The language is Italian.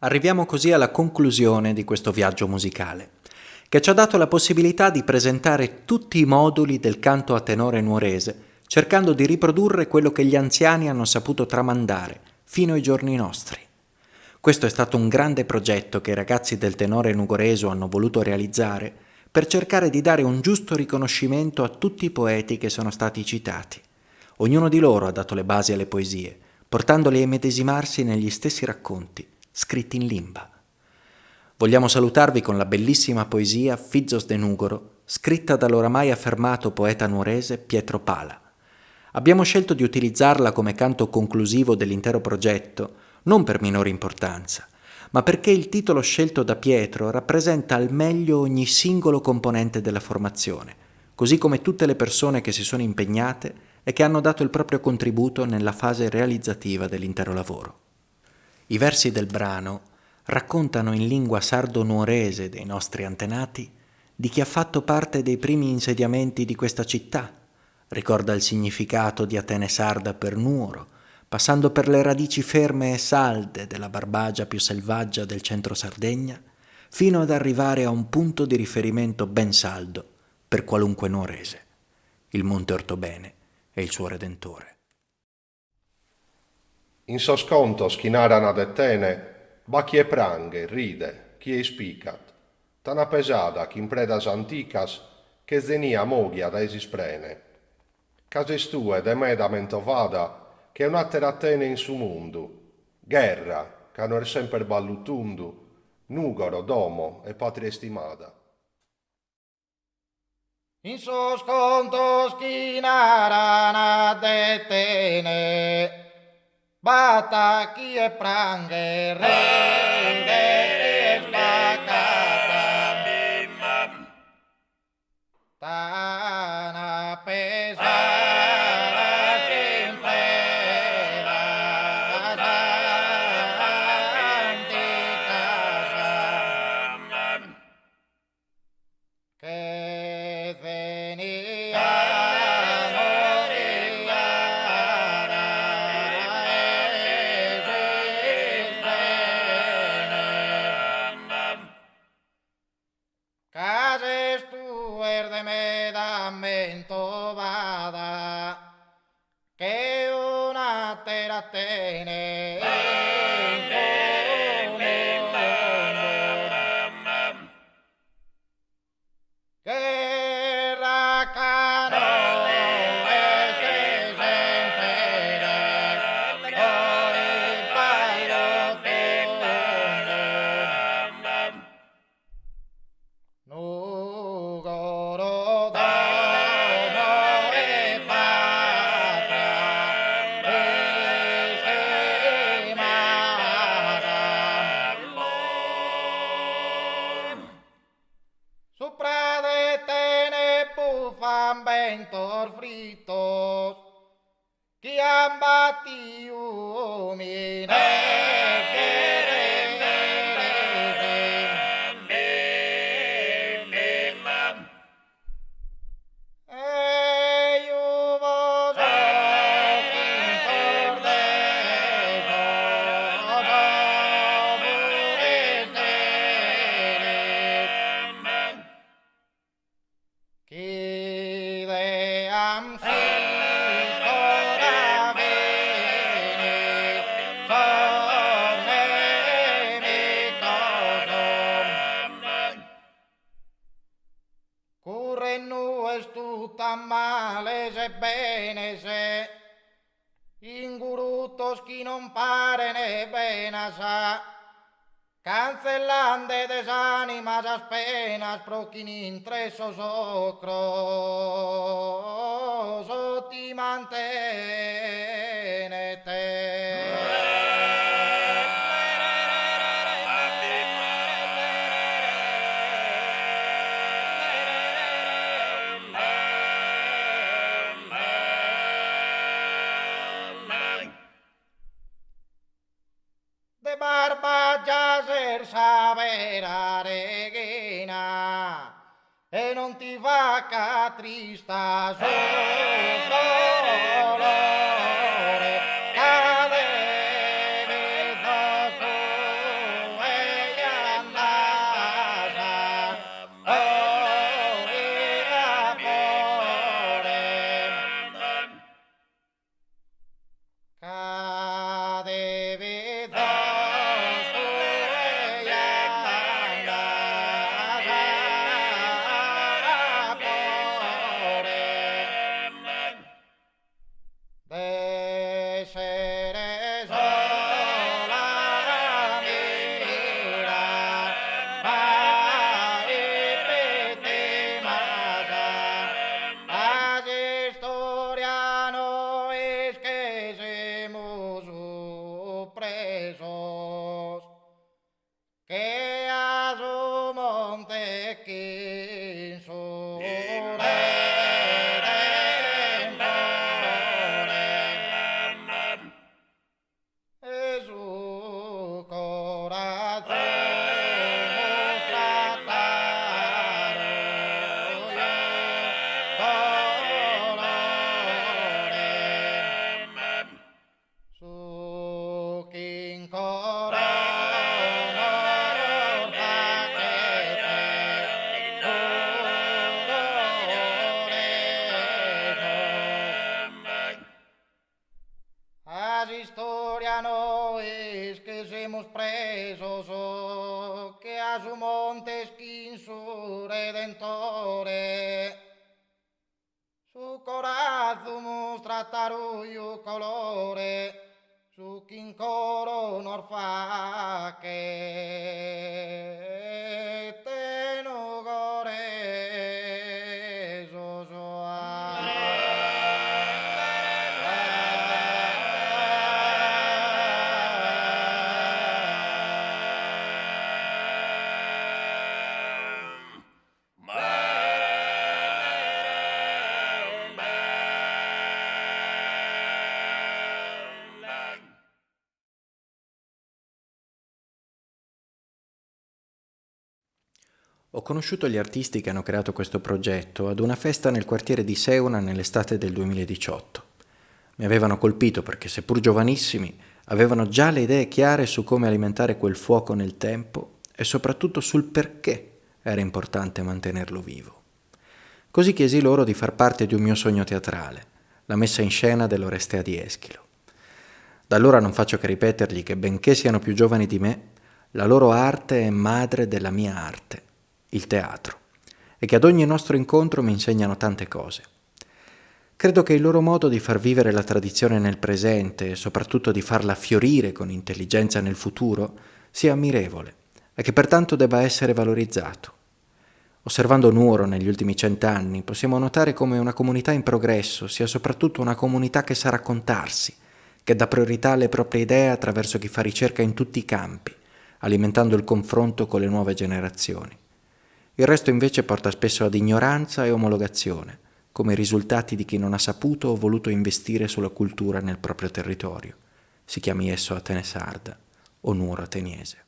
Arriviamo così alla conclusione di questo viaggio musicale, che ci ha dato la possibilità di presentare tutti i moduli del canto a tenore nuorese, cercando di riprodurre quello che gli anziani hanno saputo tramandare fino ai giorni nostri. Questo è stato un grande progetto che i ragazzi del tenore nugoreso hanno voluto realizzare per cercare di dare un giusto riconoscimento a tutti i poeti che sono stati citati. Ognuno di loro ha dato le basi alle poesie, portandoli a immedesimarsi negli stessi racconti, scritti in limba. Vogliamo salutarvi con la bellissima poesia Fizzos de Nugoro, scritta dall'oramai affermato poeta nuorese Pietro Pala. Abbiamo scelto di utilizzarla come canto conclusivo dell'intero progetto, non per minore importanza, ma perché il titolo scelto da Pietro rappresenta al meglio ogni singolo componente della formazione, così come tutte le persone che si sono impegnate e che hanno dato il proprio contributo nella fase realizzativa dell'intero lavoro. I versi del brano raccontano in lingua sardo-nuorese dei nostri antenati di chi ha fatto parte dei primi insediamenti di questa città, ricorda il significato di Atene sarda per Nuoro, passando per le radici ferme e salde della Barbagia più selvaggia del centro Sardegna, fino ad arrivare a un punto di riferimento ben saldo per qualunque nuorese, il Monte Ortobene e il suo Redentore. In sosconto schinara ad Etene, ba chi e pranghe, ride, chi e spicat, tana pesada chi in predas anticas, che zenia moghia da esisprene. Cases tue de me da mentovada, che un'attera Atene in su mundu, guerra, cano er sempre ballutundu, nugoro, domo e patria estimada. In sos contos chinarana de tene, bata chi e pranghe, rende e spacata, tana pesara che impera, antica, che veniano rigara cases tu de me damento vada che una terra tene che racano che sempre poi pairo Nugoro dono e patria Supra de tene pufan ventos fritos, chi ambati umine e iuvo chi deam si ora veni torne mi curre nu estuta male se bene se ingurutos chi non pare ne bene sa cancellande desanimas as penas pro chi intreso socro ti mantenete. De barba già ser savera reghina e non ti va catrista dolore cadere Redentore. Su corazzo mostra taruio colore, su chi coro non fa che te no gore so Ho conosciuto gli artisti che hanno creato questo progetto ad una festa nel quartiere di Seuna nell'estate del 2018. Mi avevano colpito perché, seppur giovanissimi, avevano già le idee chiare su come alimentare quel fuoco nel tempo e soprattutto sul perché era importante mantenerlo vivo. Così chiesi loro di far parte di un mio sogno teatrale, la messa in scena dell'Orestea di Eschilo. Da allora non faccio che ripetergli che, benché siano più giovani di me, la loro arte è madre della mia arte, il teatro, e che ad ogni nostro incontro mi insegnano tante cose. Credo che il loro modo di far vivere la tradizione nel presente e soprattutto di farla fiorire con intelligenza nel futuro sia ammirevole e che pertanto debba essere valorizzato. Osservando Nuoro negli ultimi 100 anni possiamo notare come una comunità in progresso sia soprattutto una comunità che sa raccontarsi, che dà priorità alle proprie idee attraverso chi fa ricerca in tutti i campi, alimentando il confronto con le nuove generazioni. Il resto invece porta spesso ad ignoranza e omologazione, come i risultati di chi non ha saputo o voluto investire sulla cultura nel proprio territorio, si chiami esso Atene Sarda o Nuoro Ateniese.